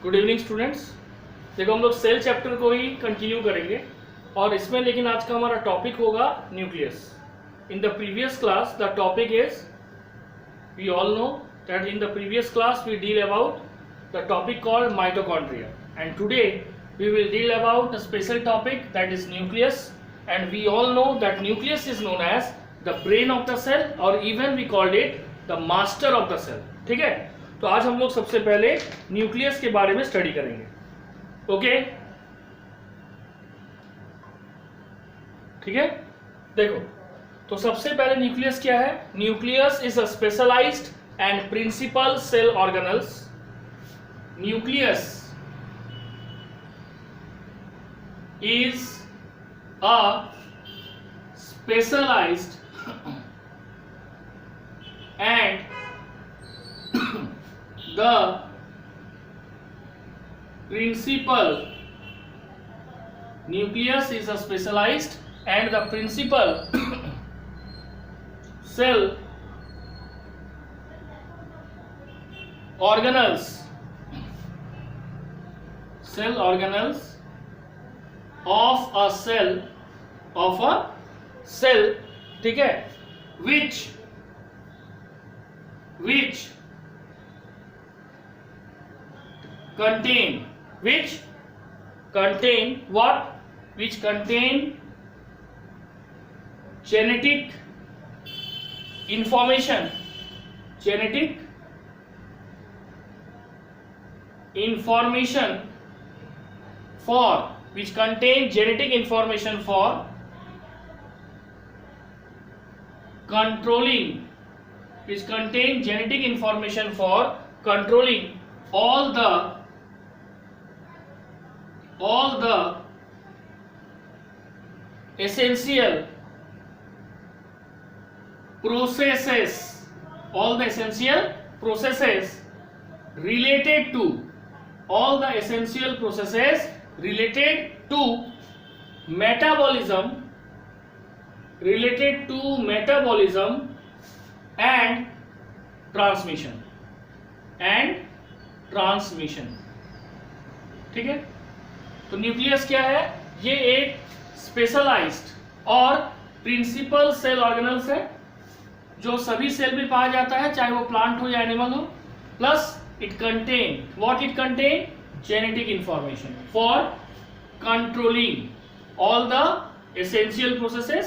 Good evening students. देखो हम लोग सेल चैप्टर को ही कंटिन्यू करेंगे और इसमें लेकिन आज का हमारा टॉपिक होगा nucleus. In the previous class the topic is, we all know that in the previous class we deal about the topic called mitochondria, and today we will deal about a special topic that is nucleus, and we all know that nucleus is known as the brain of the cell, or even we called it the master of the cell। ठीक है, तो आज हम लोग सबसे पहले nucleus के बारे में स्टडी करेंगे। ओके, ठीक है। देखो, तो सबसे पहले न्यूक्लियस क्या है? Nucleus is a specialized and principal cell organelles. Nucleus is a specialized and the principal nucleus is a specialized and the principal cell organelles of a cell ठीक है, which contain what? Which contain genetic information for which contain genetic information for controlling all the essential processes related to metabolism and transmission ठीक है। तो nucleus क्या है? ये एक specialised और प्रिंसिपल सेल ऑर्गेनल्स है जो सभी सेल में पाया जाता है, चाहे वो प्लांट हो या एनिमल हो। Plus it contain genetic information for controlling all the essential processes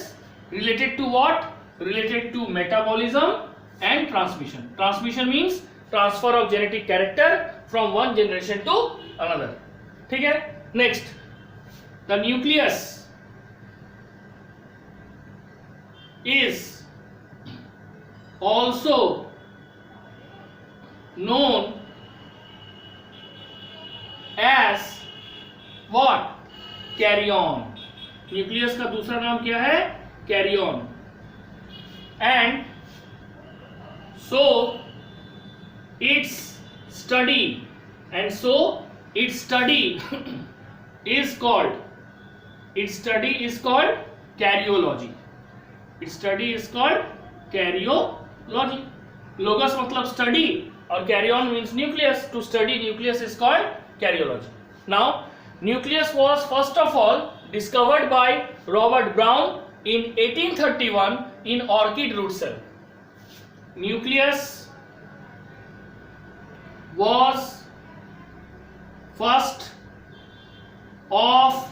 related to what? Related to metabolism and transmission. Transmission means transfer of genetic character from one generation to another। ठीक है। Next, the nucleus is also known as what? Carrion। Nucleus का दूसरा नाम क्या है? Karyon. And so its study is called karyology. Logos मतलब study और karyon means nucleus. To study nucleus is called karyology. Now, nucleus was first of all discovered by Robert Brown in 1831 in orchid root cell. Nucleus was first of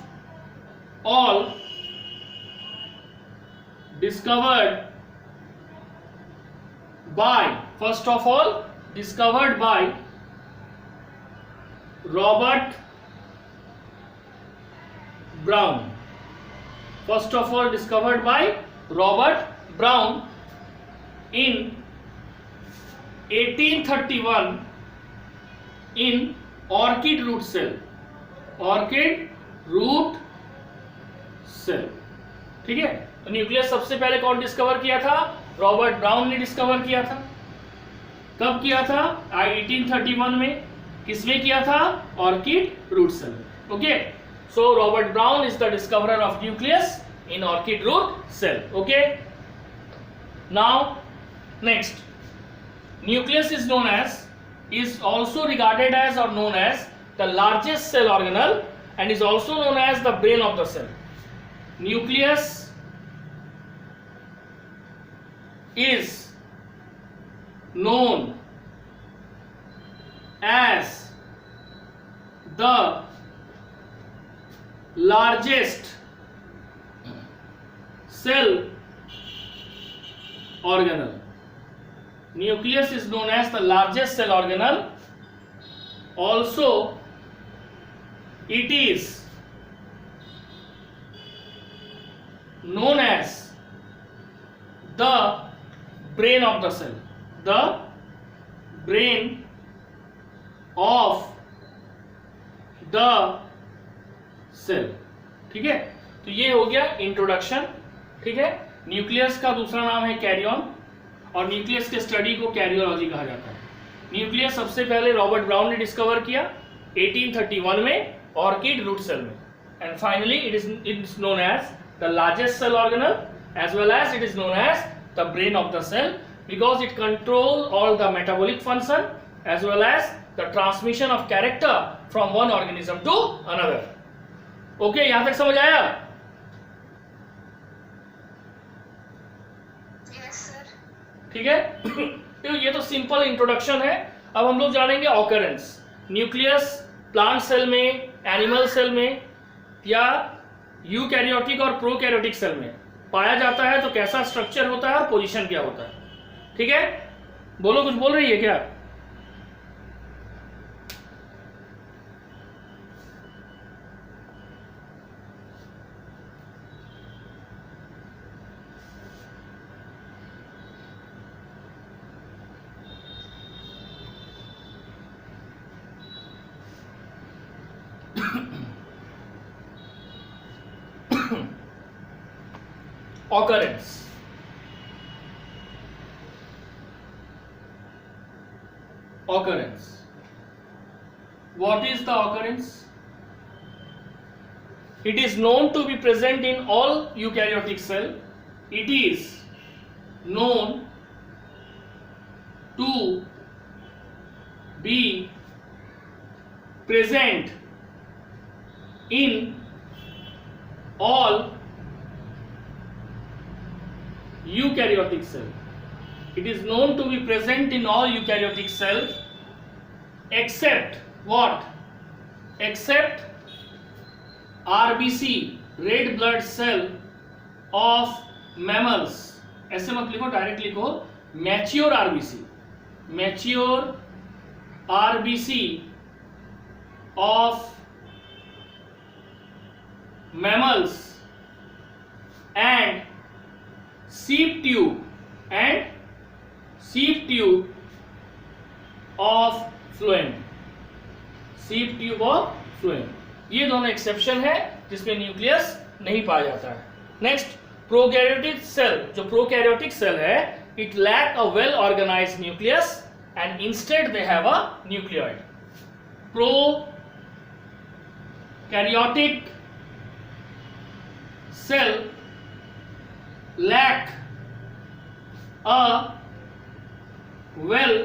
all discovered by Robert Brown in 1831 in orchid root cell। ठीक है। तो nucleus सबसे पहले कौन discover किया था? Robert brown ने discover किया था। कब किया था? 1831 में। किसमें किया था? Orchid root cell. Okay, so Robert Brown is the discoverer of nucleus in orchid root cell. Okay, now next, nucleus is also regarded as or known as the largest cell organelle and is also known as the brain of the cell. Nucleus is known as the largest cell organelle. Nucleus is known as the largest cell organelle. Also, it is known as the brain of the cell. The brain of the cell. ठीक है, तो ये हो गया introduction. ठीक है, nucleus का दूसरा नाम है कैरियन और न्यूक्लियस के स्टडी को कैरियोलॉजी कहा जाता है. न्यूक्लियस सबसे पहले रॉबर्ट ब्राउन ने डिस्कवर किया 1831 में ऑर्किड रूट सेल में. And finally it is known as the largest cell organelle as well as it is known as the brain of the cell because it control all the metabolic function as well as the transmission of character from one organism to another. Okay, यहां तक समझ आया? Yes sir. ठीक है, तो ये तो simple introduction है. अब हम लोग जानेंगे ऑकरेंस. न्यूक्लियस प्लांट सेल में, एनिमल सेल में या यूकैरियोटिक और प्रोकैरियोटिक सेल में पाया जाता है तो कैसा स्ट्रक्चर होता है और पोजीशन क्या होता है. ठीक है, बोलो, कुछ बोल रही है क्या? occurrence. Occurrence. What is the occurrence? It is known to be present in all eukaryotic cell. It is known to be present in all eukaryotic cell. It is known to be present in all eukaryotic cell except what? Except RBC, red blood cell of mammals. ऐसे मत लिखो, direct लिखो mature RBC. Mature RBC of mammals and sheep tube of phloem. sheep tube of phloem. ये दोनों exception है जिसमें nucleus नहीं पाया जाता है. Next, prokaryotic cell. जो प्रोकैरियोटिक सेल है, it lack a well organized nucleus and instead they have a nucleoid. Prokaryotic cell lack a well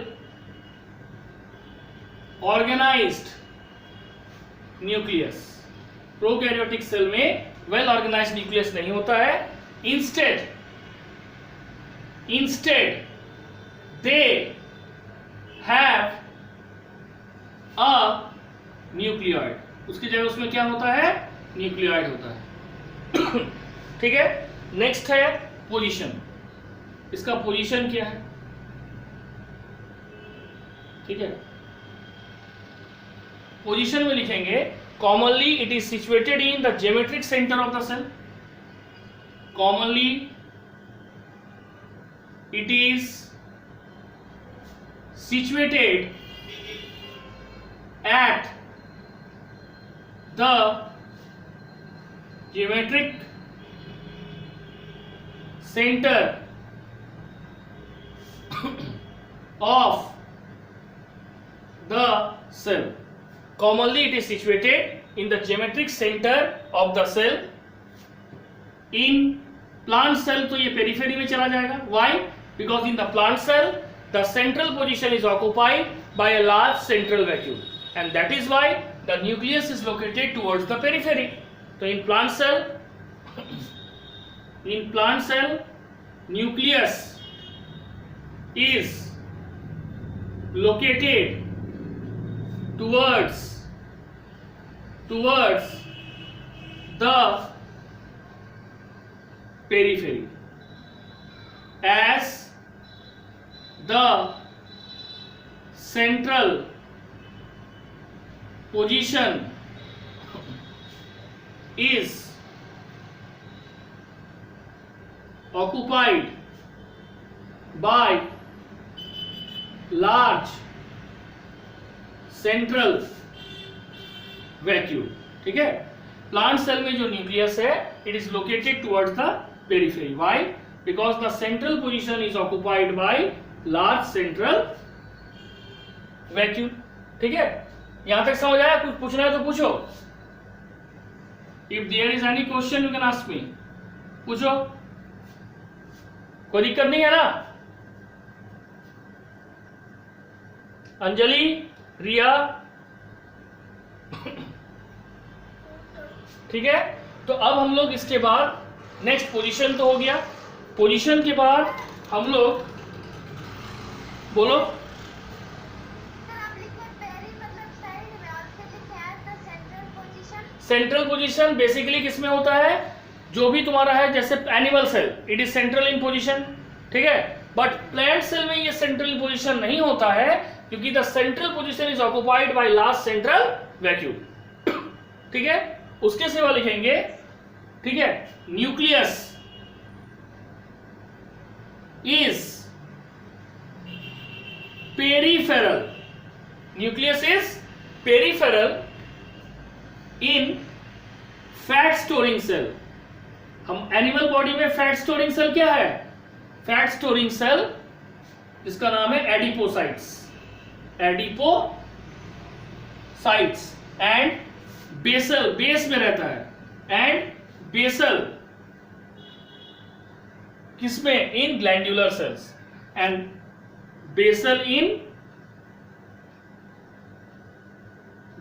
organized nucleus. Prokaryotic cell में वेल ऑर्गेनाइज्ड न्यूक्लियस नहीं होता है. Instead they have a nucleoid. उसकी जगह उसमें क्या होता है? न्यूक्लियोइड होता है. ठीक है, नेक्स्ट है पोजीशन. इसका पोजीशन क्या है? ठीक है, पोजीशन में लिखेंगे commonly it is situated in the geometric centre of the cell. Commonly it is situated at the geometric center of the cell. Commonly it is situated in the geometric center of the cell. In plant cell तो ये periphery में चला जाएगा. Why? Because in the plant cell the central position is occupied by a large central vacuole, and that is why the nucleus is located towards the periphery. So in plant cell nucleus is located towards the periphery, as the central position is occupied by large central vacuole. ठीक है, plant cell में जो nucleus है it is located towards the periphery. Why? Because the central position is occupied by large central vacuole. ठीक है, यहां तक समझ आया? कुछ पूछना है तो पूछो. If there is any question you can ask me. पूछो, कोई दिक्कत नहीं है ना? अंजलि, रिया, ठीक है. तो अब हम लोग इसके बाद नेक्स्ट पोजीशन तो हो गया. पोजीशन के बाद हम लोग बोलो. सेंट्रल पोजीशन बेसिकली किसमें होता है? जो भी तुम्हारा है, जैसे animal cell it is central in position. ठीक है, बट प्लांट सेल में ये सेंट्रल पोजीशन नहीं होता है क्योंकि the central position is occupied by large central vacuole. ठीक है, उसके सिवा लिखेंगे. ठीक है, nucleus is peripheral. Nucleus is peripheral in fat storing cell. हम एनिमल बॉडी में फैट स्टोरिंग सेल क्या है? फैट स्टोरिंग सेल जिसका नाम है adipocytes. Adipocytes and basal, base में रहता है. एंड बेसल किसमें? In glandular cells. And basal in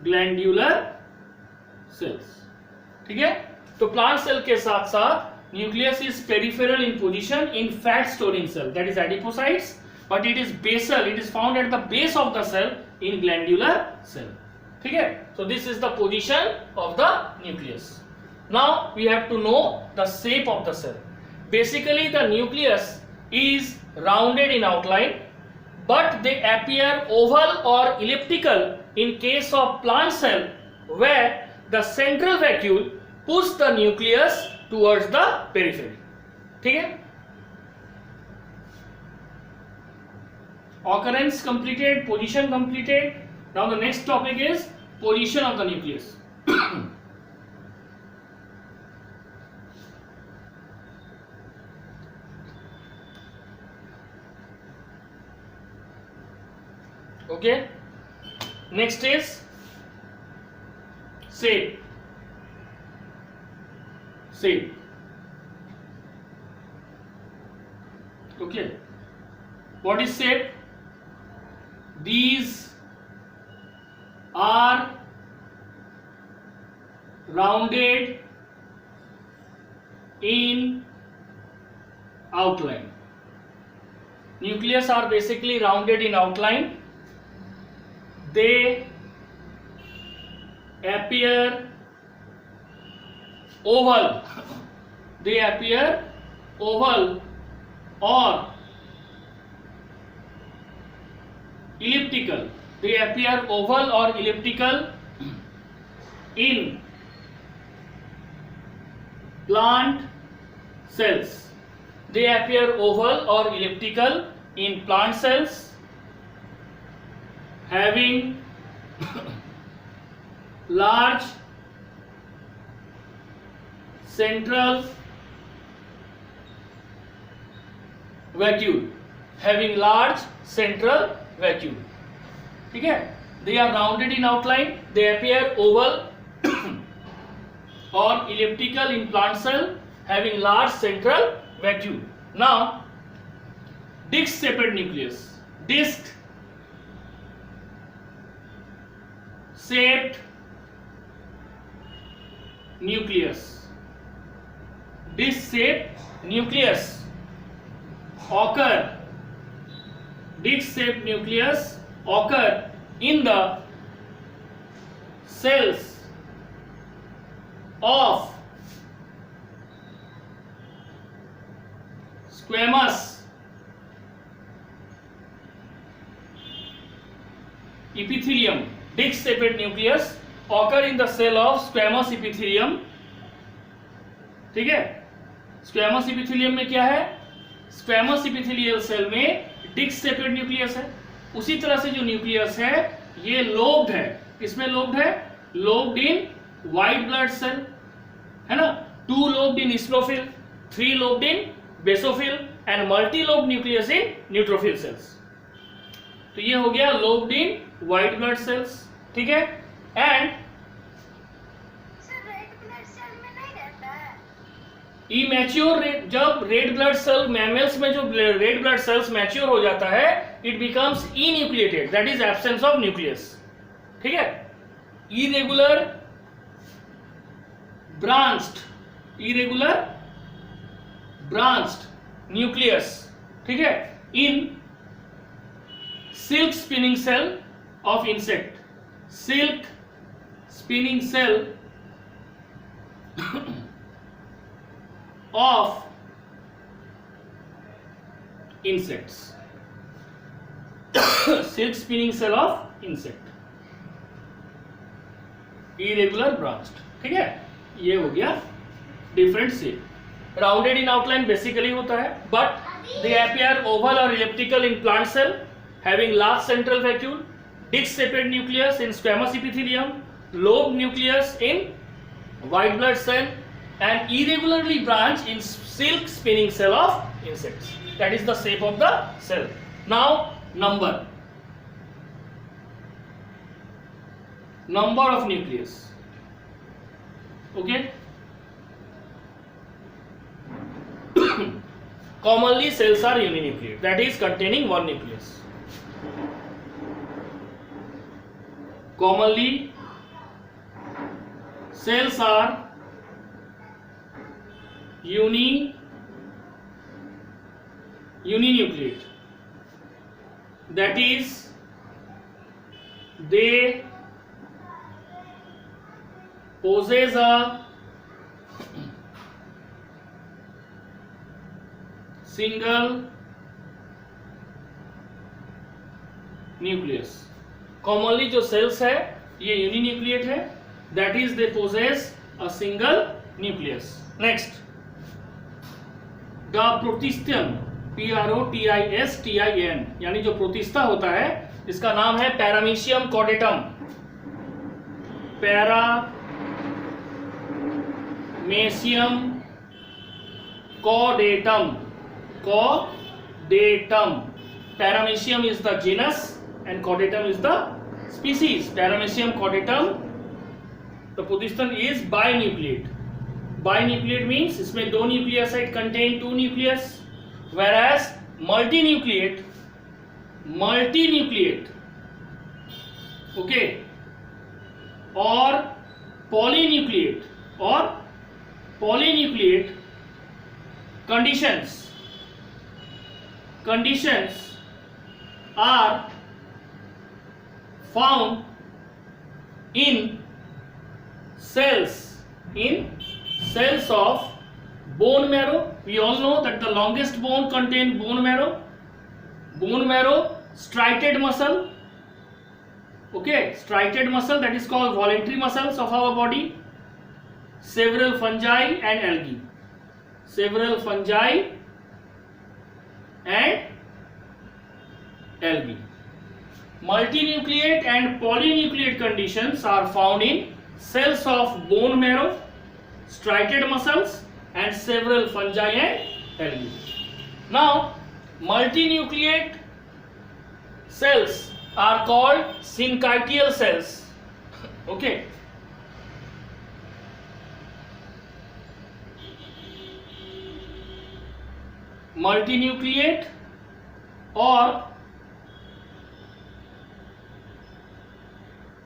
glandular cells. ठीक है, तो प्लांट सेल के साथ साथ nucleus is peripheral in position in fat storing cell, that is adipocytes, but it is basal, it is found at the base of the cell in glandular cell. ठीक है, so this is the position of the nucleus. Now we have to know the shape of the cell. Basically the nucleus is rounded in outline, but they appear oval or elliptical in case of plant cell, where the central vacuole push the nucleus towards the periphery. ठीक है, occurrence completed, position completed. Now the next topic is position of the nucleus. Okay, next is shape. Okay, what is shape? These are rounded in outline. Nucleus are basically rounded in outline. They appear oval. They appear oval or elliptical. They appear oval or elliptical in plant cells. They appear oval or elliptical in plant cells having large central vacuole. Having large central vacuole. ठीक है, they are rounded in outline, they appear oval or elliptical in plant cell having large central vacuole. Now disc shaped nucleus. disc shaped nucleus. Disc shaped nucleus occur. Disc shaped nucleus occur in the cells of squamous epithelium. Disc shaped nucleus occur in the cell of squamous epithelium. ठीक है, squamous epithelium में क्या है? Squamous epithelial cell में disc shaped nucleus है. उसी तरह से जो न्यूक्लियस है ये लोब्ड है. किसमें लोब्ड है? Lobed in white blood cell, है ना. 2 lobed in eosinophil, 3 lobed in basophil and multi lobed nucleus in neutrophil cells. तो ये हो गया lobed in white blood cells. ठीक है. एंड इमैच्योर, जब रेड ब्लड सेल मैमल्स में जो रेड ब्लड सेल्स मैच्योर हो जाता है, it becomes enucleated, that is absence of nucleus. ठीक है. Irregular branched nucleus. ठीक है. In silk spinning cell of insect. Silk spinning cell of insects. Silk spinning cell of insect. Irregular branched. ठीक है. ये हो गया different shape. Rounded in outline basically होता है, but they appear oval or elliptical in plant cell, having large central vacuole, disc shaped nucleus in squamous epithelium, lobed nucleus in white blood cell, and irregularly branched in silk spinning cell of insects. That is the shape of the cell. Now number of nucleus. Okay. Commonly cells are uninucleate, that is containing one nucleus. Commonly cells are uninucleate, that is they possess a single nucleus. Commonly जो cells है ये uninucleate है, that is they possess a single nucleus. Next, the protistan, PROTISTIN, यानी जो protista होता है इसका नाम है Paramecium caudatum. Paramecium caudatum. Paramecium is the genus and caudatum is the species. Paramecium caudatum, the protistan is binucleate. Binucleate means इसमें 2 nucleoside contain 2 nucleus, whereas multinucleate, okay, or polynucleate conditions are found in cells of bone marrow. We all know that the longest bone contain bone marrow, striated muscle. Okay, striated muscle, that is called voluntary muscles of our body. Several fungi and algae. Multinucleate and polynucleate conditions are found in cells of bone marrow, striated muscles and several fungi and algae. Now multinucleate cells are called syncytial cells. Okay. Multinucleate or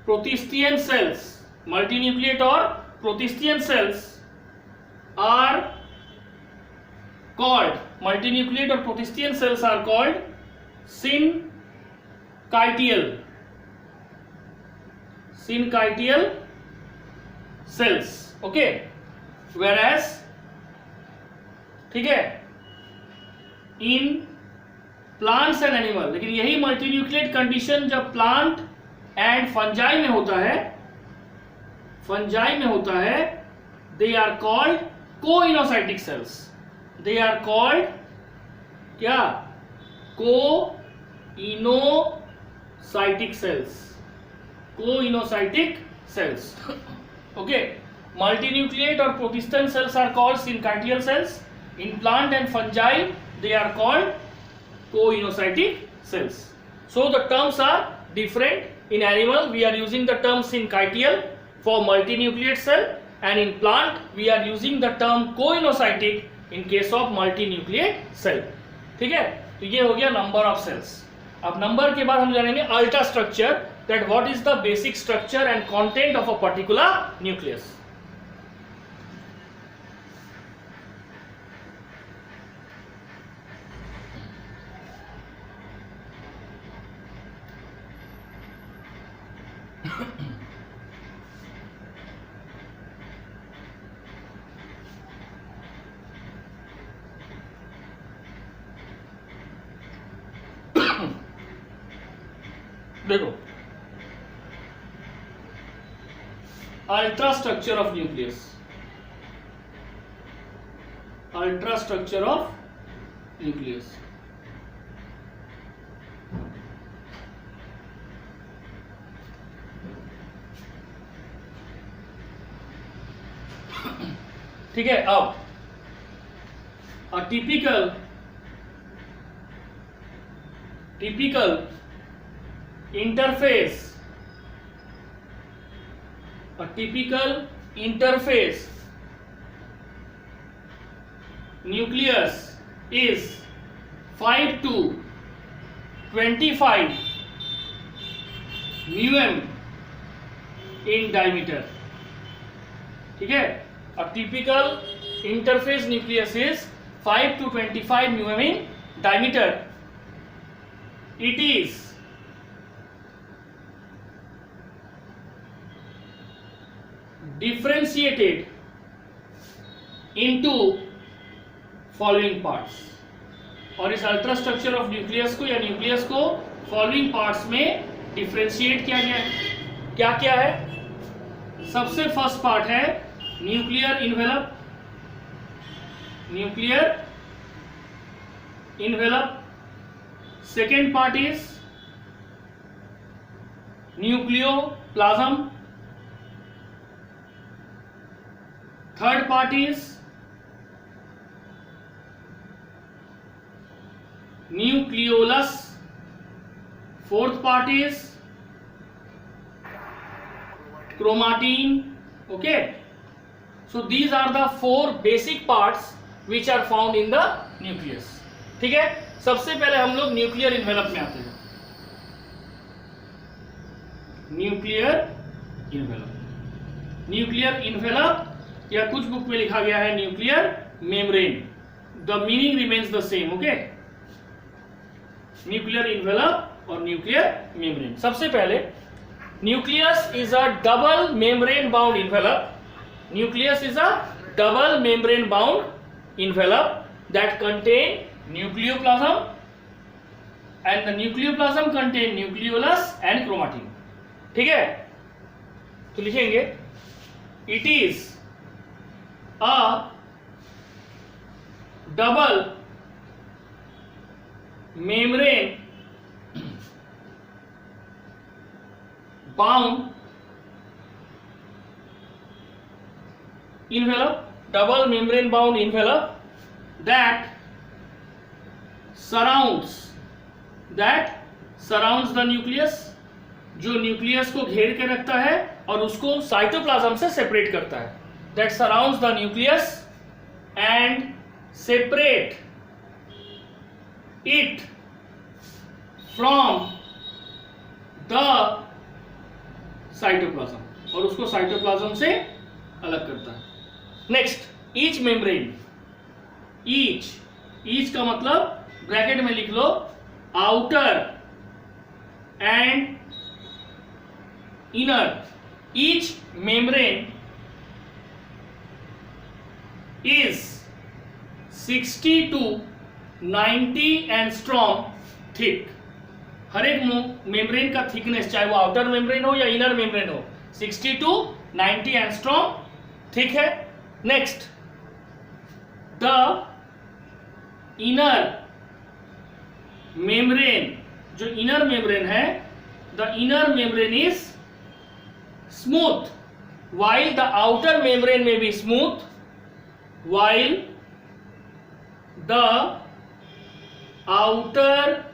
protistian cells, multinucleate or protistian cells are called, multinucleate or protistian cells are called syncytial cells. Okay, whereas, ठीक है, in plants and animal, लेकिन यही multinucleate condition जब plant and fungi में होता है, they are called coenocytic cells. They are called क्या? Coenocytic cells. Okay, multinucleate or protista cells are called syncytial cells. In plant and fungi they are called coinocytic cells. So the terms are different. In animal we are using the term syncytial for multinucleate cell, and in plant we are using the term coinocytic in case of multinucleate cell. ठीक है, तो ये हो गया number of sales. अब number के बाद हम जानेंगे ultra structure, that what is the basic structure and content of a particular nucleus. देखो, ultra structure of nucleus. Ultra structure of nucleus. ठीक है, अब a typical interface nucleus is 5 to 25 μm in diameter. ठीक है, a typical interface nucleus is 5 to 25 μm in diameter. It is differentiated into following parts. और इस ultra structure of nucleus को या nucleus को फॉलोइंग पार्ट्स में differentiate किया गया है. क्या क्या है? सबसे फर्स्ट पार्ट है nuclear envelope. Second part is nucleoplasm. Third part is nucleolus. Fourth part is chromatin. Okay, so these are the four basic parts which are found in the nucleus. ठीक है, सबसे पहले हम लोग न्यूक्लियर इन्वेलप में आते हैं. न्यूक्लियर इन्वेलप या कुछ बुक में लिखा गया है nuclear membrane. The meaning remains the same. Okay, nuclear envelope और न्यूक्लियर मेम्ब्रेन. सबसे पहले nucleus is a double membrane bound envelope. Nucleus is a double membrane bound envelope that contain nucleoplasm, and the nucleoplasm contain nucleolus and chromatin. ठीक है, तो लिखेंगे it is a double membrane bound envelope, double membrane bound envelope that surrounds the nucleus, जो nucleus को घेर के रखता है और उसको साइटोप्लाज्म से सेपरेट करता है. that surrounds the nucleus and separate it from the cytoplasm, और उसको साइटोप्लाज्म से अलग करता है। Next, each membrane. ईच का मतलब ब्रैकेट में लिख लो outer and inner. Each membrane is 60 to 90 angstrom thick. हर एक मेम्ब्रेन का थिकनेस, चाहे वो आउटर मेम्ब्रेन हो या इनर मेम्ब्रेन हो, 60 to 90 एंगस्ट्रॉम थिक है। नेक्स्ट, द इनर मेम्ब्रेन, जो इनर मेम्ब्रेन है, the inner membrane is smooth while the outer membrane may be smooth, while the outer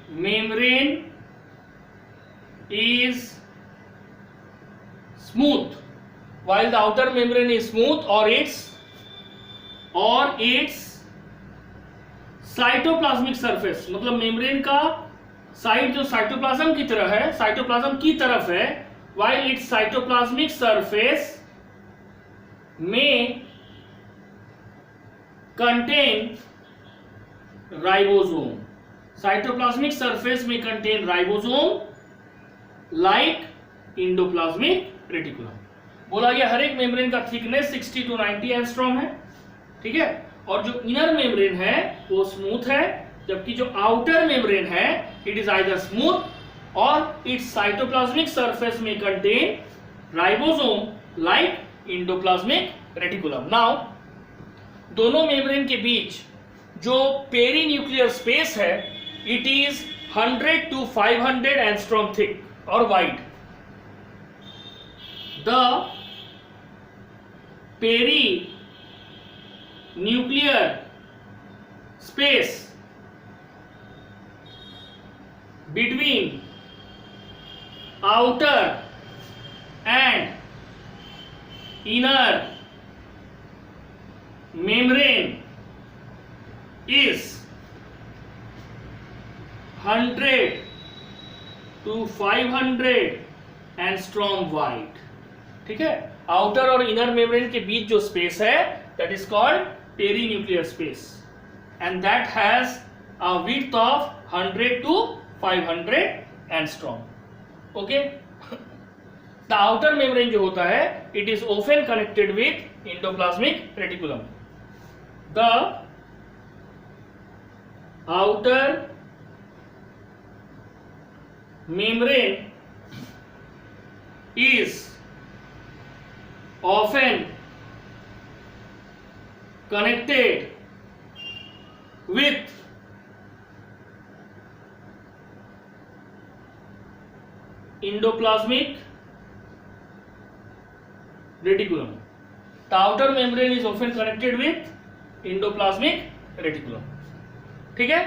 membrane is smooth, while the outer membrane is smooth, or its cytoplasmic surface, मतलब membrane का side जो cytoplasm की तरह है, cytoplasm की तरफ है, while its cytoplasmic surface may contain ribosome. Cytoplasmic surface may contain ribosome like endoplasmic reticulum. बोला गया हर एक मेम्ब्रेन का थिकनेस 60 to 90 एंगस्ट्रॉम है, ठीक है, और जो इनर मेम्ब्रेन है वो स्मूथ है, जबकि जो आउटर मेम्ब्रेन है इट इज आइदर स्मूथ और इट्स साइटोप्लाज्मिक सरफेस में contain ribosome like endoplasmic reticulum. Now दोनों मेम्ब्रेन के बीच जो पेरीन्यूक्लियर स्पेस है it is 100 to 500 angstrom thick और wide. The perinuclear space between outer and inner membrane is 100 to 500 angstrom wide. ठीक है, आउटर और इनर मेम्ब्रेन के बीच जो स्पेस है that is called perinuclear space and that has a width of 100 to 500 angstrom. Okay. The outer membrane जो होता है it is often connected with endoplasmic reticulum. The outer membrane is often connected with endoplasmic reticulum. The outer membrane is often connected with endoplasmic reticulum. ठीक है,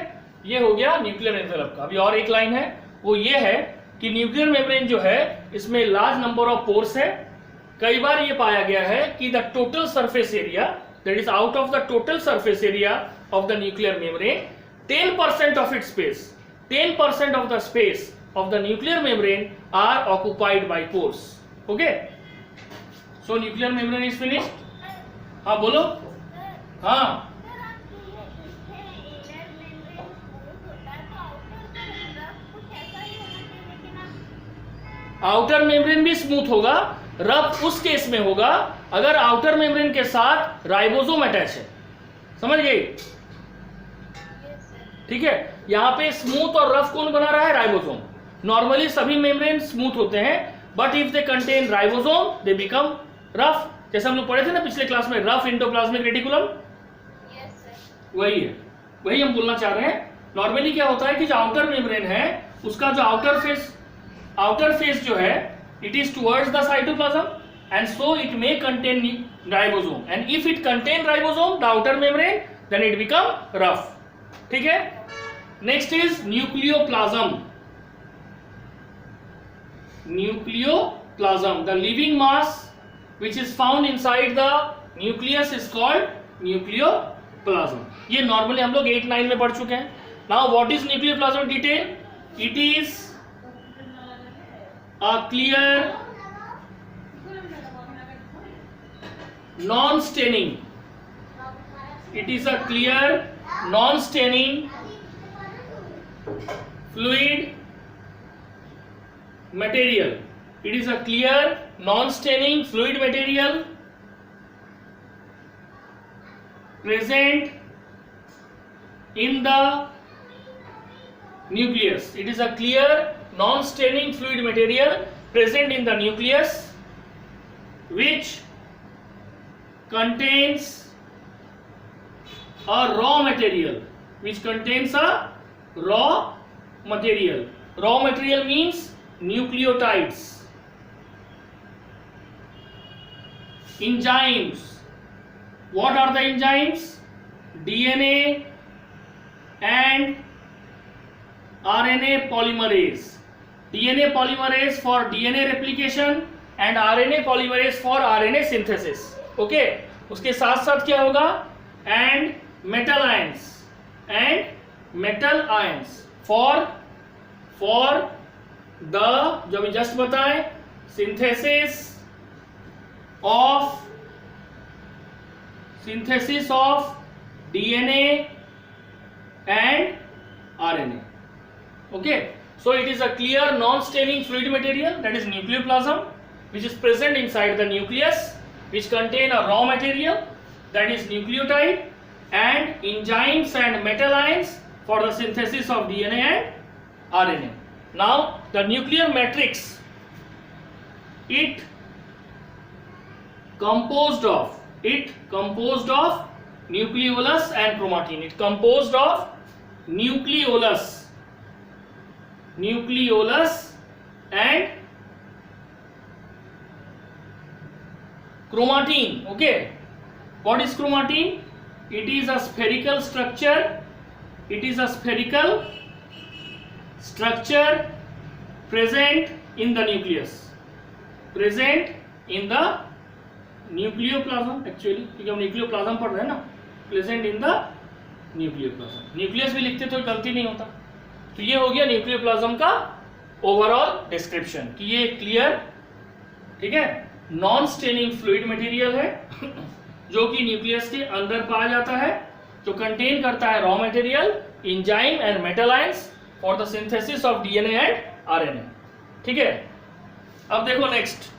ये हो गया nuclear envelope का। अभी और एक लाइन है, वो ये है कि न्यूक्लियर मेम्ब्रेन जो है इसमें लार्ज नंबर ऑफ पोर्स है। कई बार ये पाया गया है कि the total surface area that is out of the total surface area of the nuclear membrane 10% of its space, 10% of the space of the nuclear membrane are occupied by pores. Okay, so nuclear membrane is finished. हाँ बोलो। हाँ, outer membrane भी smooth होगा, rough उस case में होगा अगर outer membrane के साथ राइबोसोम अटैच है। समझ गई? ठीक है, यहां पे स्मूथ और रफ कौन बना रहा है? राइबोसोम। नॉर्मली सभी मेम्ब्रेन स्मूथ होते हैं but if they contain ribosome they become rough. जैसे हम लोग पढ़े थे ना पिछले क्लास में, रफ एंडोप्लाज्मिक रेटिकुलम। वही है, वही हम बोलना चाह रहे हैं। नॉर्मली क्या होता है कि जो आउटर मेम्ब्रेन है उसका जो आउटर फेस जो है it is towards the cytoplasm and so it may contain ribosome and if it contain ribosome the outer membrane then it become rough. ठीक है, next is nucleoplasm. Nucleoplasm, the living mass which is found inside the nucleus is called nucleoplasm. ये normally हम लोग 8-9 में पढ़ चुके हैं। Now what is nucleoplasm detail? It is a clear non-staining. It is a clear non-staining fluid material. It is a clear non-staining fluid material present in the nucleus. It is a clear non-staining fluid material present in the nucleus which contains a raw material. Which contains a raw material. Raw material means nucleotides, enzymes. What are the enzymes? DNA and RNA polymerase. DNA polymerase for DNA replication and RNA polymerase for RNA synthesis. Okay, उसके साथ साथ क्या होगा? And metal ions for the जो अभी just बताएं synthesis of DNA and RNA. Okay, so it is a clear non-staining fluid material, that is nucleoplasm, which is present inside the nucleus, which contain a raw material, that is nucleotide, and enzymes and metal ions for the synthesis of DNA and RNA. Now the nuclear matrix, it composed of nucleolus and chromatin. It composed of nucleolus and chromatin. Okay, what is chromatin? It is a spherical structure. It is a spherical structure present in the nucleus, present in the nucleoplasm. Actually क्योंकि हम nucleoplasm पढ़ रहे हैं ना, present in the nucleoplasm. Nucleus भी लिखते तो गलती नहीं होता. तो ये हो गया न्यूक्लियोप्लाज्म का ओवरऑल डिस्क्रिप्शन कि ये क्लियर, ठीक है, नॉन स्टेनिंग फ्लूइड मटेरियल है जो कि न्यूक्लियस के अंदर पाया जाता है, जो कंटेन करता है raw material, enzyme and metal ions for the synthesis of DNA and RNA. ठीक है, अब देखो नेक्स्ट.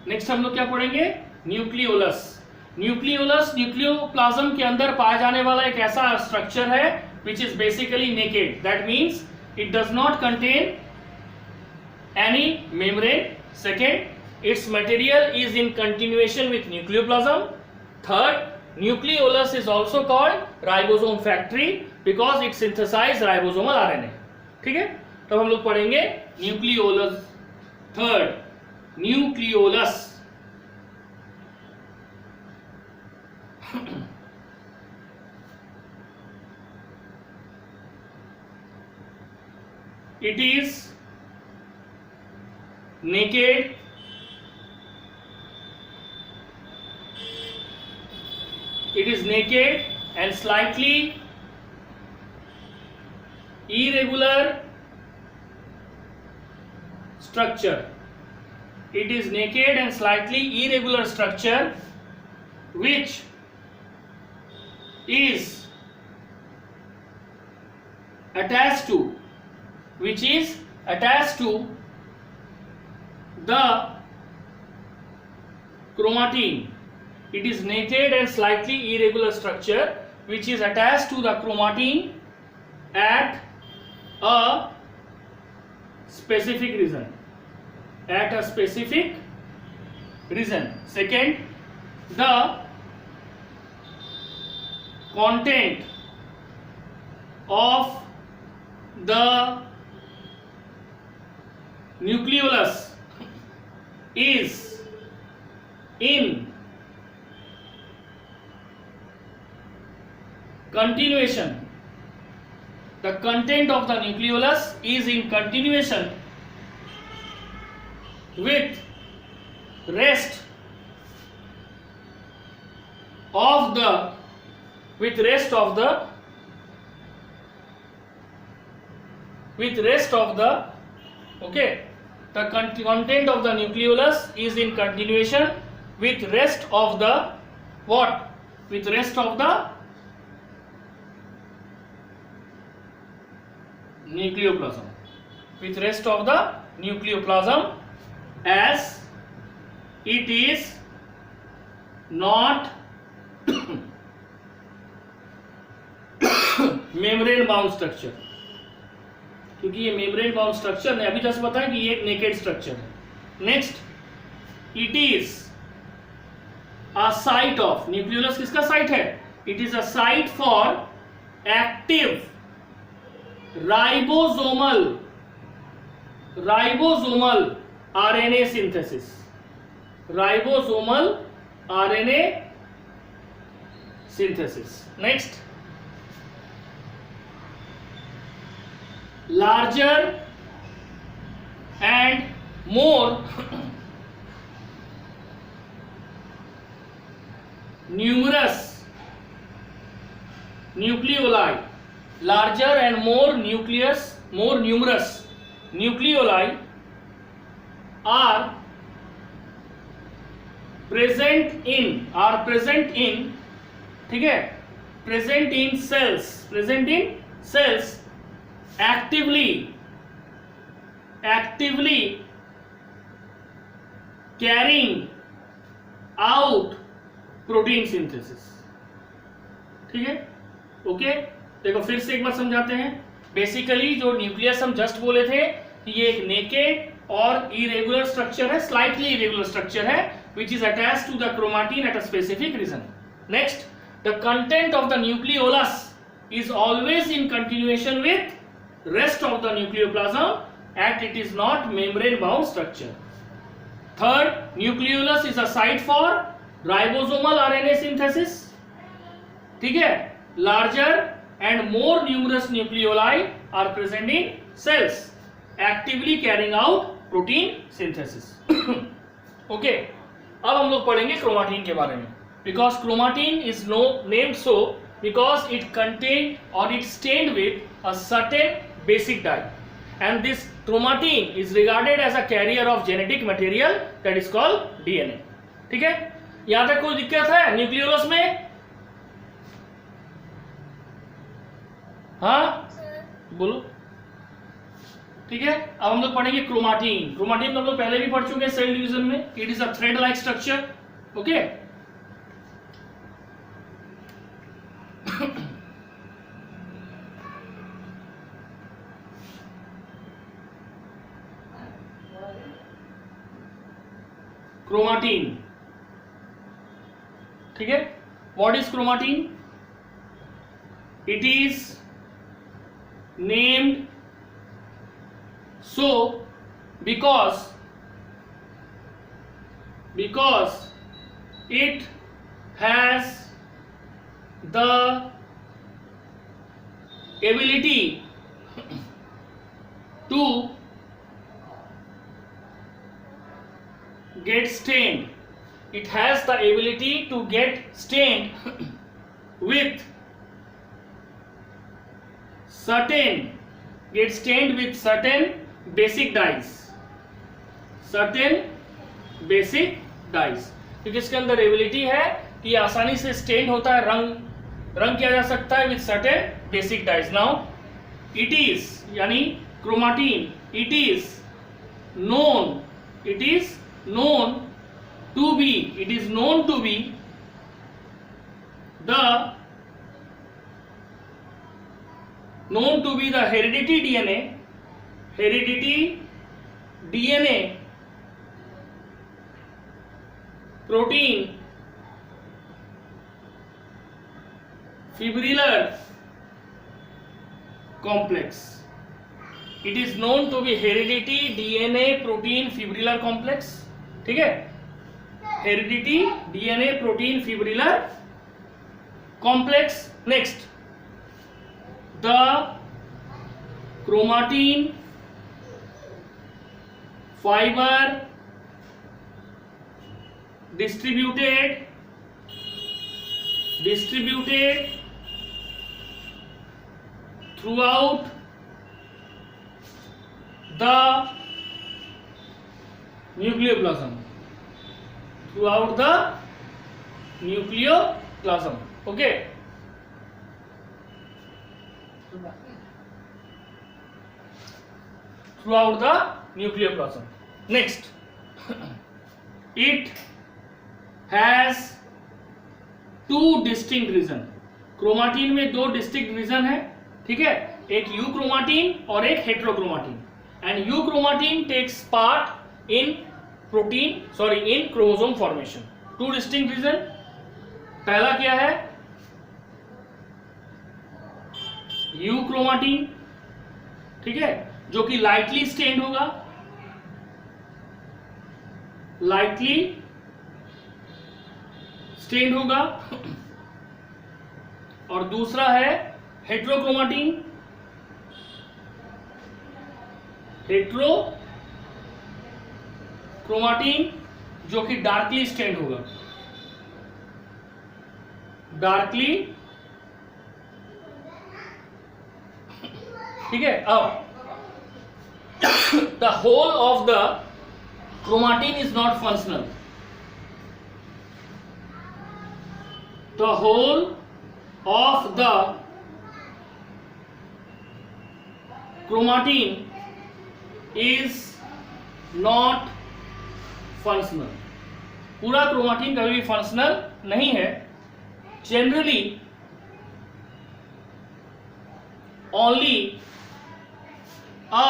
नेक्स्ट हम लोग क्या पढ़ेंगे? न्यूक्लियोलस. न्यूक्लियोप्लाज्म के अंदर पाया जाने वाला एक ऐसा स्ट्रक्चर है which is basically naked. That means it does not contain any membrane. Second, its material is in continuation with nucleoplasm. Third, nucleolus is also called ribosome factory because it synthesizes ribosomal RNA. ठीक है, तो हम लोग पढ़ेंगे nucleolus. Third, nucleolus. It is naked, and slightly irregular structure. It is naked and slightly irregular structure which is attached to the chromatin. It is naked and slightly irregular structure which is attached to the chromatin at a specific region. Second, the content of the nucleolus is in continuation. The content of the nucleolus is in continuation with rest of the with rest of the, okay, the content of the nucleolus is in continuation with rest of the what, with rest of the nucleoplasm, with rest of the nucleoplasm, as it is not membrane bound structure, क्योंकि ये membrane bound structure ने अभी just बताया कि ये एक naked structure है। Next, it is a site of, nucleolus किसका साइट है? It is a site for active ribosomal RNA synthesis, ribosomal RNA synthesis. Next, larger and more numerous nucleoli, larger and more numerous nucleoli are present in, ठीक है, present in cells actively carrying out protein synthesis, ठीक है, okay. देखो फिर से एक बार समझाते हैं। बेसिकली जो न्यूक्लियस हम जस्ट बोले थे कि ये एक नेकेड और इरेगुलर स्ट्रक्चर है, स्लाइटली इरेगुलर स्ट्रक्चर है, which is attached to the chromatin at a specific region. Next, the content of the nucleolus is always in continuation with rest of the nucleoplasm, and it is not membrane bound structure. Third, nucleolus is a site for ribosomal RNA synthesis, ठीक है। Larger and more numerous nucleoli are present in cells actively carrying out protein synthesis. Okay, अब हम लोग पढ़ेंगे chromatin के बारे में, because chromatin is named so because it contained or it stained with a certain basic dye, and this chromatin is regarded as a carrier of genetic material that is called DNA, ठीक है। यहां तक कोई दिक्कत है nucleolus में? हाँ बोलो, ठीक है। अब हम लोग पढ़ेंगे क्रोमाटीन। क्रोमाटीन तो हम लोग पहले भी पढ़ चुके हैं सेल डिवीजन में। It is a thread like structure, okay. Chromatin, ठीक है। What is chromatin? It is named so because it has the ability to get stained. It has the ability to get stained with certain basic dyes, क्योंकि इसके अंदर ability है कि आसानी से stand होता है, रंग किया जा सकता है with certain basic dyes. Now it is, यानी chromatin, it is known to be the hereditary DNA protein fibrillar complex. It is known to be hereditary DNA protein fibrillar complex, ठीक है। hereditary DNA protein fibrillar complex. Next, the chromatin fiber distributed throughout the nucleoplasm, throughout the nucleoplasm. Okay, throughout the nucleoplasm. Next, it has two distinct region. Chromatin में दो distinct reason है, ठीक है, एक you chromatin और एक heterochromatin. And euchromatin takes part in in chromosome formation. Two distinct region, पहला क्या है, यू क्रोमाटीन, ठीक है, जो कि लाइटली स्टेन्ड होगा, लाइटली स्टेन्ड होगा। और दूसरा है हेट्रोक्रोमाटीन, हेट्रोक्रोमाटीन जो कि डार्कली स्टेन्ड होगा, डार्कली, ठीक है। अब the whole of the chromatin is not functional. The whole of the chromatin is not functional. पूरा क्रोमाटीन कभी भी फंक्शनल नहीं है। Generally only a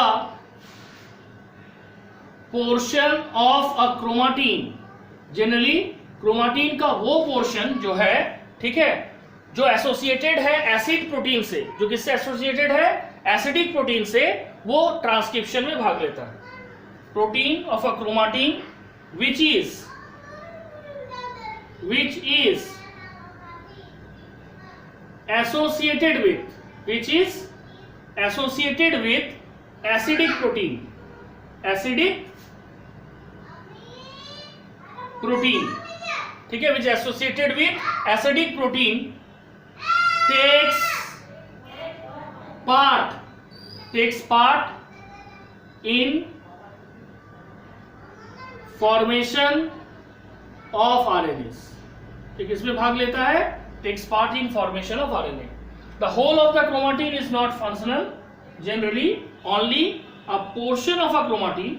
portion of a chromatin, generally chromatin का वो पोर्शन जो है, ठीक है, जो एसोसिएटेड है एसिड प्रोटीन से, जो किससे एसोसिएटेड है, एसिडिक प्रोटीन से, वो ट्रांसक्रिप्शन में भाग लेता है। Protein of a chromatin which is associated with acidic protein, ठीक है, which associated with acidic protein takes part in formation of RNAs, ठीक, इसमें भाग लेता है, takes part in formation of RNA. The whole of the chromatin is not functional. Generally only a portion of a chromatin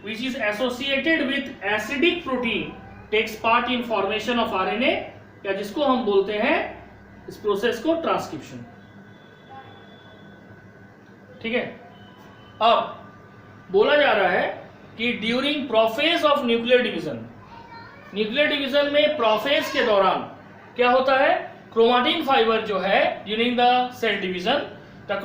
which is associated with acidic protein takes part in formation of RNA, या जिसको हम बोलते हैं इस process को transcription, ठीक है। अब बोला जा रहा है कि during prophase of nuclear division में प्रोफेज के दौरान क्या होता है, क्रोमाटिन फाइबर जो है during the cell division, the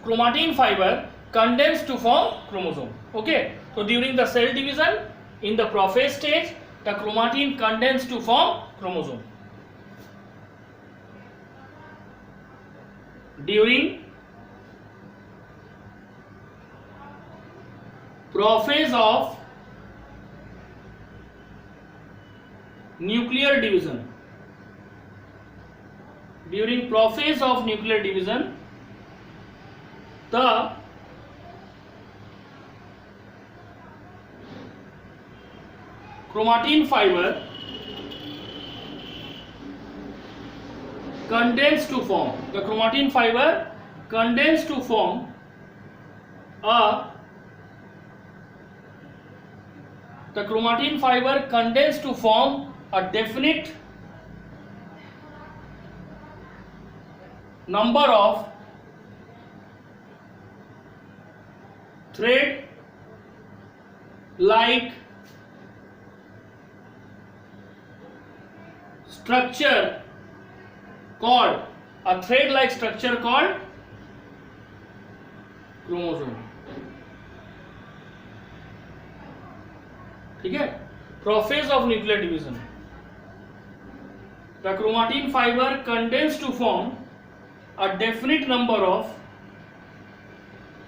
chromatin fibre condense to form chromosome. Okay, तो during the cell division in the prophase stage the chromatin condense to form chromosome. During prophase of nuclear division, the chromatin fiber condense to form a definite number of thread like structure called chromosome, ठीक है। Prophase of nuclear division, the chromatin fibre condense to form a definite number of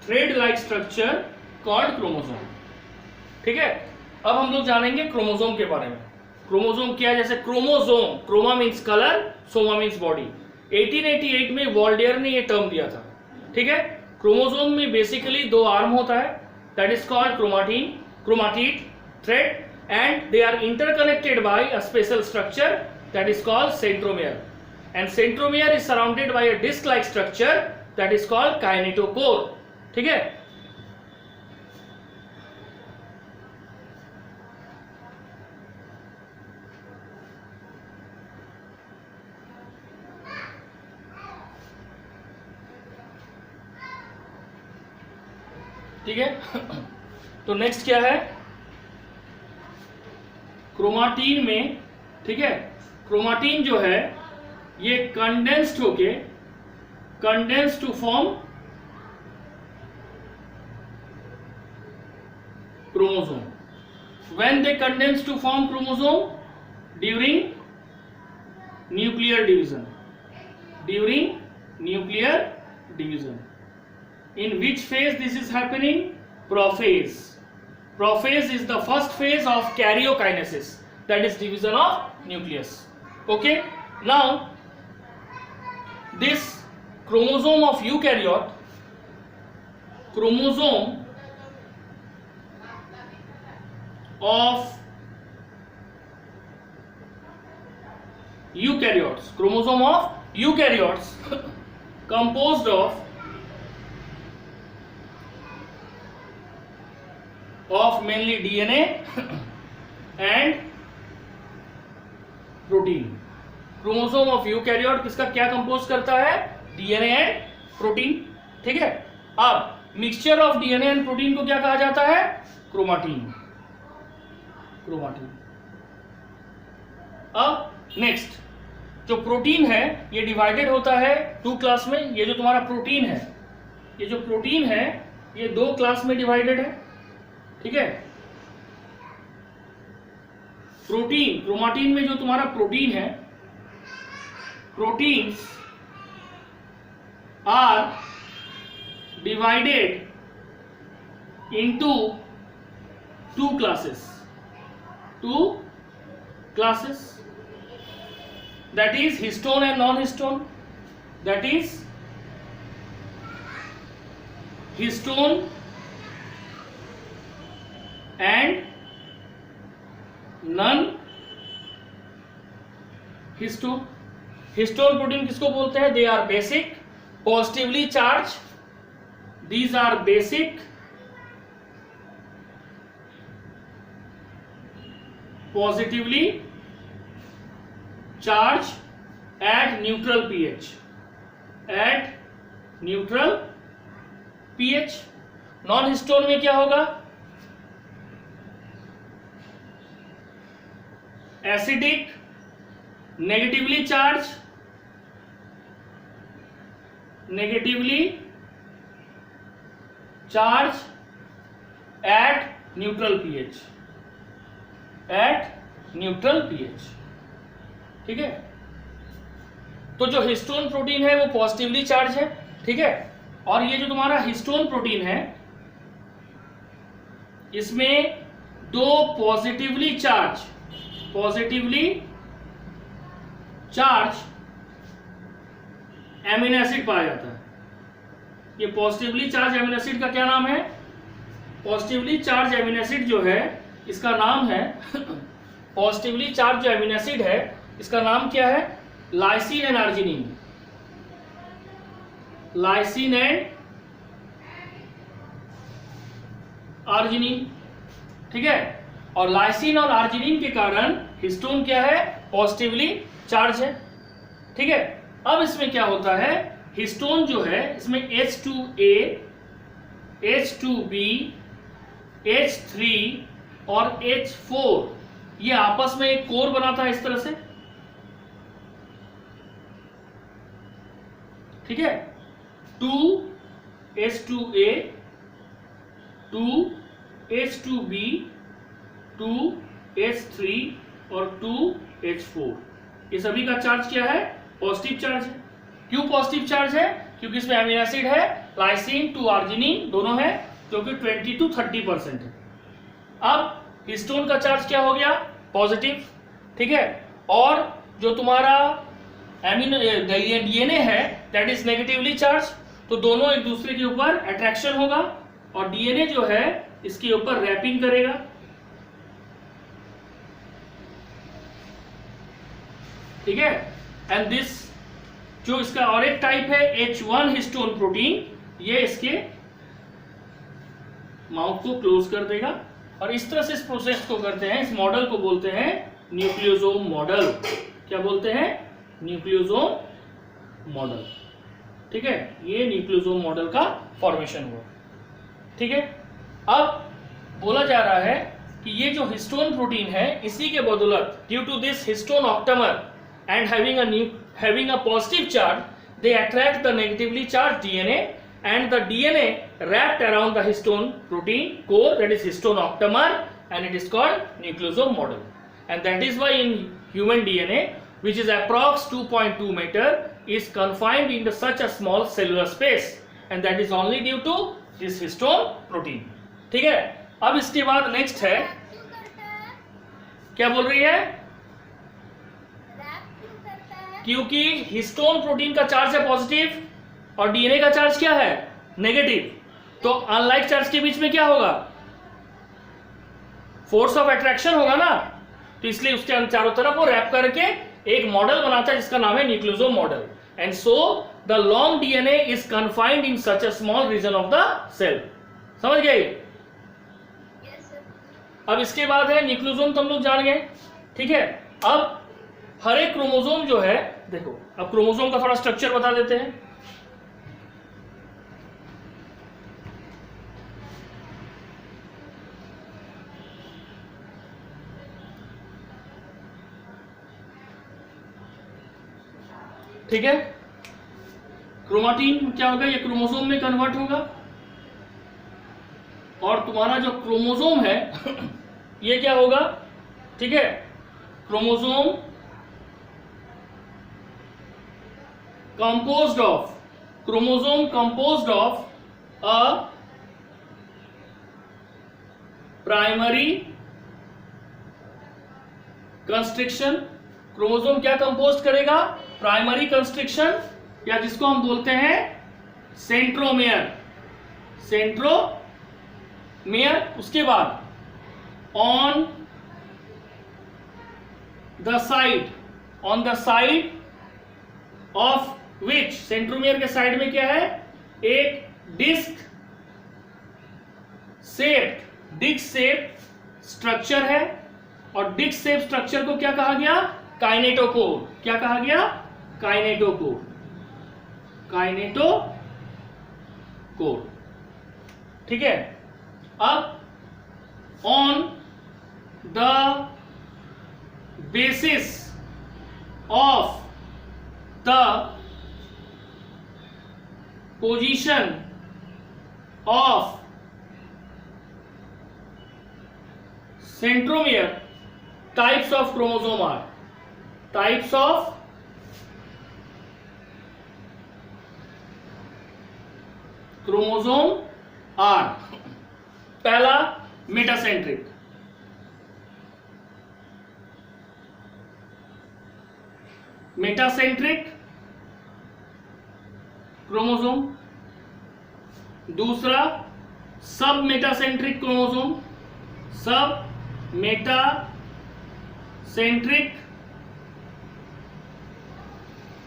thread like structure called chromosome, ठीक है। अब हम लोग जानेंगे chromosome के बारे में। क्रोमोसोम क्या है, जैसे chromosome, chroma means colour, soma means body. 1888 में वॉल्डियर ने ये टर्म दिया था, ठीक है। क्रोमोसोम में बेसिकली दो आर्म होता है, that is called chromatid thread, and they are interconnected by a special structure that is called centromere, and centromere is surrounded by a disc like structure that is called kinetochore. ठीक है, ठीक है। तो next क्या है, chromatin में, ठीक है, क्रोमाटीन जो है ये कंडेंस्ड होके condense to form chromosome. When they condense to form chromosome during nuclear division. During nuclear division. In which phase this is happening? Prophase. Prophase is the first phase of karyokinesis, that is division of nucleus. Okay. Now this chromosome of eukaryote, chromosome of eukaryotes, chromosome of eukaryotes composed of mainly DNA and protein. Chromosome of eukaryote किसका क्या compose करता है? DNA and protein. ठीक है. अब mixture of DNA and protein को क्या कहा जाता है? क्रोमाटीन. क्रोमाटीन. अब नेक्स्ट जो प्रोटीन है ये डिवाइडेड होता है 2 क्लास में. ये जो तुम्हारा प्रोटीन है, ये जो प्रोटीन है ये 2 क्लास में डिवाइडेड है. ठीक है. प्रोटीन, क्रोमाटीन में जो तुम्हारा प्रोटीन है, proteins are divided into 2 classes. 2 classes, that is histone and non-histone. That is histone and non-histone. Histone protein किसको बोलते हैं? They are basic, positively charged. These are basic, positively charged at neutral pH. At neutral pH. Non-histone में क्या होगा? Acidic, negatively charge, at neutral pH. At neutral pH. ठीक है. तो जो हिस्टोन प्रोटीन है वो पॉजिटिवली चार्ज है. ठीक है. और ये जो तुम्हारा हिस्टोन प्रोटीन है इसमें 2 पॉजिटिवली चार्ज एमिनो एसिड पाया जाता है. ये पॉजिटिवली चार्ज एमिनो एसिड का क्या नाम है? पॉजिटिवली चार्ज एमिनो एसिड जो है इसका नाम है पॉजिटिवली चार्ज जो एमिनो एसिड है इसका नाम क्या है? Lysine and arginine. Lysine and arginine. ठीक है. और लाइसिन और आर्जिनिन के कारण हिस्टोन क्या है? पॉजिटिवली चार्ज है. ठीक है. अब इसमें क्या होता है? हिस्टोन जो है इसमें H2A, H2B, H3 और H4 ये आपस में एक कोर बनाता है इस तरह से. ठीक है. 2 H2A, 2 H2B, 2 H3 और 2 H4. ये सभी का चार्ज क्या है? पॉजिटिव चार्ज है. क्यों पॉजिटिव चार्ज है? क्योंकि इसमें एमिनो एसिड है लाइसिन टू आर्जिनिन दोनों है जो कि 20 to 30% है. अब हिस्टोन का चार्ज क्या हो गया? पॉजिटिव. ठीक है. और जो तुम्हारा एमिनो डीएनए है दैट इज नेगेटिवली चार्ज. तो दोनों एक दूसरे के ऊपर अट्रैक्शन होगा और डीएनए जो है इसके ऊपर रैपिंग करेगा, ठीक है। एंड दिस जो इसका और एक टाइप है H1 हिस्टोन प्रोटीन, ये इसके माउथ को क्लोज कर देगा। और इस तरह से इस प्रोसेस को करते हैं, इस मॉडल को बोलते हैं न्यूक्लियोसोम मॉडल। क्या बोलते हैं? न्यूक्लियोसोम मॉडल, ठीक है। ये न्यूक्लियोसोम मॉडल का फॉर्मेशन हुआ, ठीक है। अब बोला जा रहा है कि ये जो हिस्टोन प्रोटीन है, इसी के बदौलत due to this histone octamer and having a positive charge, they attract the negatively charged DNA, and the DNA wrapped around the histone protein core, that is histone octamer, and it is called nucleosome model. And that is why in human DNA, which is approx 2.2 meter, is confined into such a small cellular space, and that is only due to this histone protein. ठीक है। अब इसके बाद next है, क्या बोल रही है? क्योंकि हिस्टोन प्रोटीन का चार्ज है पॉजिटिव और डीएनए का चार्ज क्या है? नेगेटिव। तो अनलाइक चार्ज के बीच में क्या होगा? फोर्स ऑफ अट्रैक्शन होगा ना। तो इसलिए उसके चारों तरफ वो रैप करके एक मॉडल बनाता है जिसका नाम है nucleosome model. And so the long DNA is confined in such a small region of the cell. समझ गए? अब इसके बाद है न्यूक्लियोसोम, तो हम लोग जान गए, ठीक है। अब हर एक क्रोमोसोम जो है, देखो अब क्रोमोसोम का थोड़ा स्ट्रक्चर बता देते हैं। ठीक है, क्रोमाटिन क्या होगा? ये क्रोमोसोम में कन्वर्ट होगा, और तुम्हारा जो क्रोमोसोम है ये क्या होगा? ठीक है, chromosome composed of a primary constriction। Chromosome क्या कंपोज करेगा? प्राइमरी कंस्ट्रिक्शन, या जिसको हम बोलते हैं सेंट्रोमियर। उसके बाद on the side of which, centromere के साइड में क्या है? एक डिस्क शेप स्ट्रक्चर है, और डिस्क शेप स्ट्रक्चर को क्या कहा गया? काइनेटोकोर। क्या कहा गया? काइनेटोकोर। ठीक है। अब on the basis of the position of centromere, types of chromosome are पहला मेटासेंट्रिक, क्रोमोसोम। दूसरा सब मेटासेंट्रिक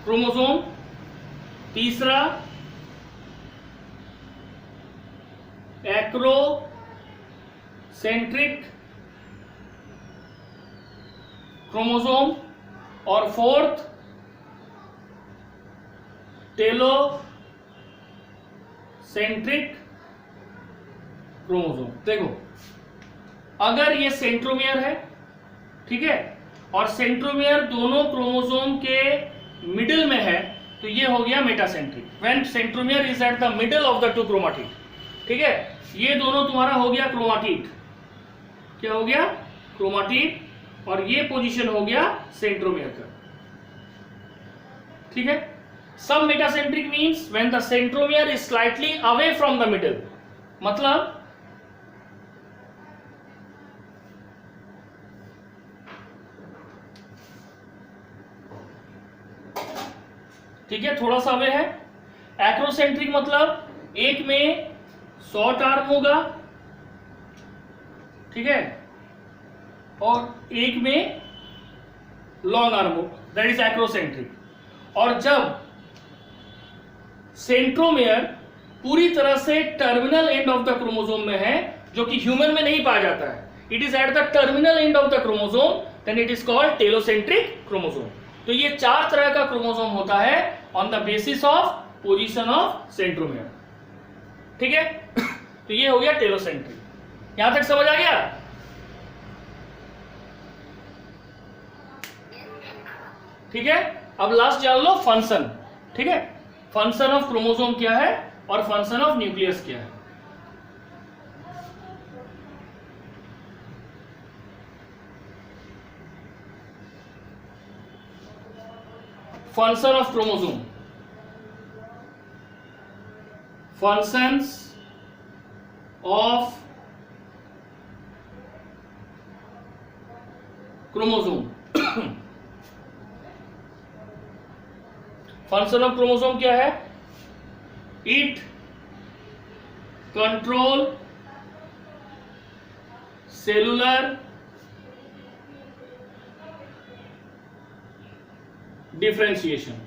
क्रोमोसोम। तीसरा एक्रोसेंट्रिक क्रोमोसोम, और फोर्थ टेलोसेंट्रिक क्रोमोसोम। देखो, अगर ये सेंट्रोमियर है, ठीक है, और सेंट्रोमियर दोनों क्रोमोसोम के मिडिल में है, तो ये हो गया metacentric. When centromere is at the middle of the two chromatid, ठीक है, ये दोनों तुम्हारा हो गया क्रोमाटिड। क्या हो गया? क्रोमाटिड। और ये पोजीशन हो गया सेंट्रोमियर का, ठीक है। सब metacentric means when the centromere is slightly away from the middle, मतलब ठीक है, थोड़ा सा अवे है। एक्रोसेंट्रिक मतलब एक में शॉर्ट आर्म होगा ठीक है, और एक में long arm, that is acrocentric. और जब सेंट्रोमियर पूरी तरह से terminal end of the chromosome में है, जो कि ह्यूमन में नहीं पाया जाता है, it is at the terminal end of the chromosome, then it is called telocentric chromosome. तो ये 4 तरह का क्रोमोसोम होता है on the basis of position of centromere, ठीक है। तो ये हो गया टेलोसेंट्रिक। यहां तक समझ आ गया? ठीक है, अब लास्ट जान लो फंक्शन, ठीक है। फंक्शन ऑफ क्रोमोसोम क्या है और फंक्शन ऑफ न्यूक्लियस क्या है। Function of chromosome, functions of chromosome. Function of chromosome क्या है? इट कंट्रोल सेलुलर डिफरेंशिएशन,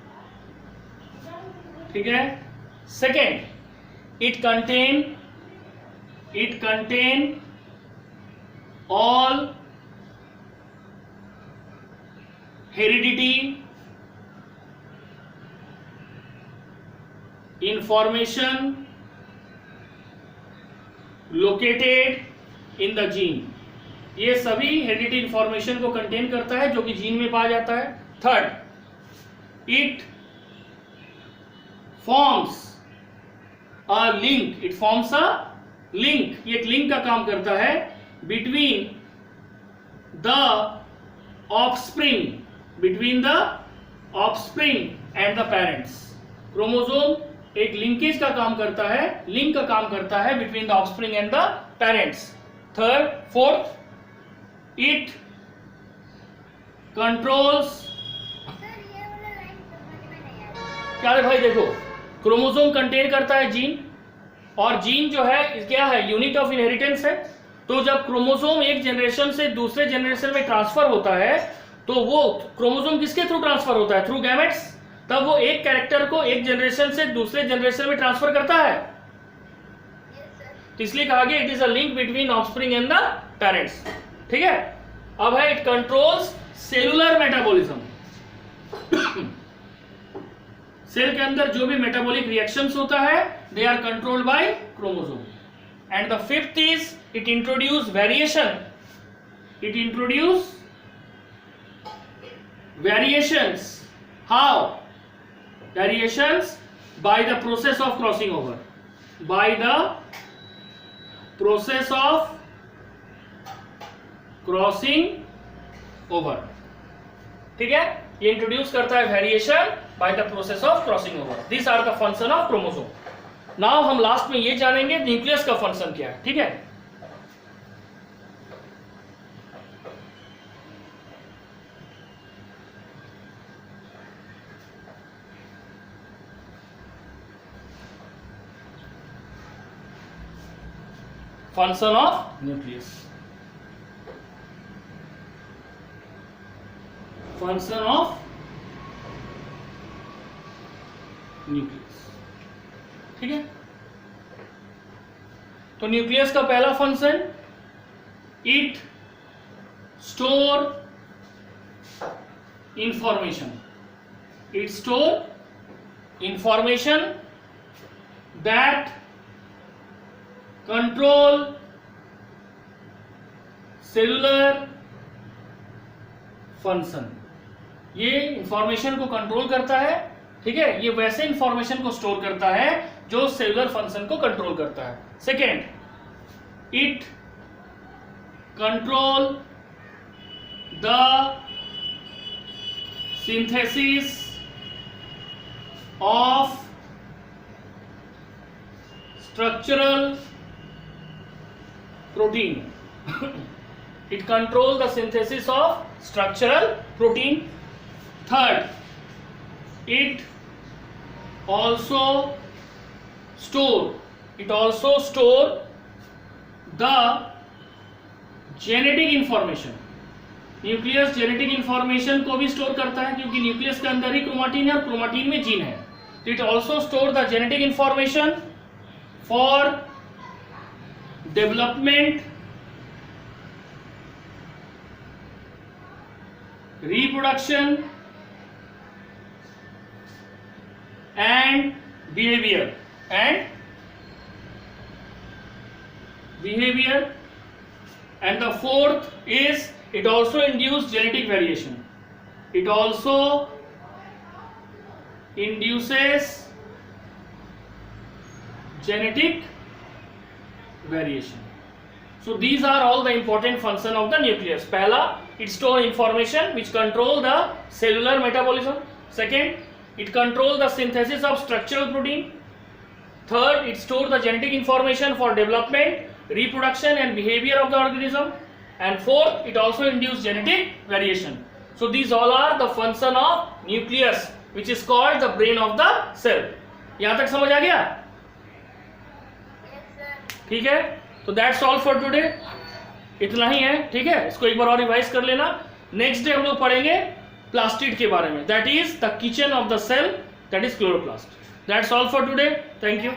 ठीक है। Second, it contain all heredity information located in the gene। ये सभी हेरिडिटी इंफॉर्मेशन को कंटेन करता है जो कि जीन में पाया जाता है। Third, it forms a link, it forms a link, ये एक लिंक का काम करता है between the offspring and the parents। Chromosome एक लिंकेज का काम करता है, लिंक का काम करता है between the offspring and the parents। Third, fourth, it controls, क्या है भाई, देखो क्रोमोसोम कंटेन करता है जीन, और जीन जो है क्या है, यूनिट ऑफ इनहेरिटेंस है। तो जब क्रोमोसोम एक जनरेशन से दूसरे जनरेशन में ट्रांसफर होता है, तो वो क्रोमोसोम किसके थ्रू ट्रांसफर होता है? Through gametes. तब वो एक कैरेक्टर को एक जनरेशन से दूसरे जनरेशन में ट्रांसफर करता है। तो इसलिए कहा गया it is a link between offspring and the parents, ठीक है। अब है it controls cellular metabolism. Cell के अंदर जो भी मेटाबॉलिक रिएक्शंस होता है, they are controlled by chromosome. And the fifth is it introduce variation, it introduce variations। how? Variations by the process of crossing over, by the process of crossing over, ठीक है। ये introduce करता है variation by the process of crossing over. This are the function of chromosome. Now हम last में ये जानेंगे nucleus का फंक्शन क्या है, ठीक है। Function of nucleus, function of nucleus, ठीक है। तो न्यूक्लियस का पहला function, it store information, it store information that control cellular function. ये इंफॉर्मेशन को कंट्रोल करता है, ठीक है। ये वैसे इंफॉर्मेशन को स्टोर करता है जो सेलुलर फंक्शन को कंट्रोल करता है। Second, it control the synthesis of structural protein। it controls the synthesis of structural protein। third, it also store the genetic information, nucleus genetic information को भी स्टोर करता है क्योंकि न्यूक्लियस के अंदर ही क्रोमाटिन है और क्रोमाटिन में जीन है. It also store the genetic information for development, reproduction and behavior and the fourth is it also induces genetic variation. It also induces genetic variation. So these are all the important function of the nucleus. पहला, it store information which control the cellular metabolism. Second, it control the synthesis of structural protein. Third, it store the genetic information for development, reproduction and behavior of the organism. And fourth, it also induce genetic variation. So these all are the function of nucleus, which is called the brain of the cell. यहाँ तक समझ आ गया? ठीक है, तो that's all for today. इतना ही है, ठीक है. इसको एक बार और रिवाइज कर लेना. नेक्स्ट डे हम लोग पढ़ेंगे प्लास्टिड के बारे में. That is the kitchen of the cell, that is chloroplast. That's all for today. Thank you.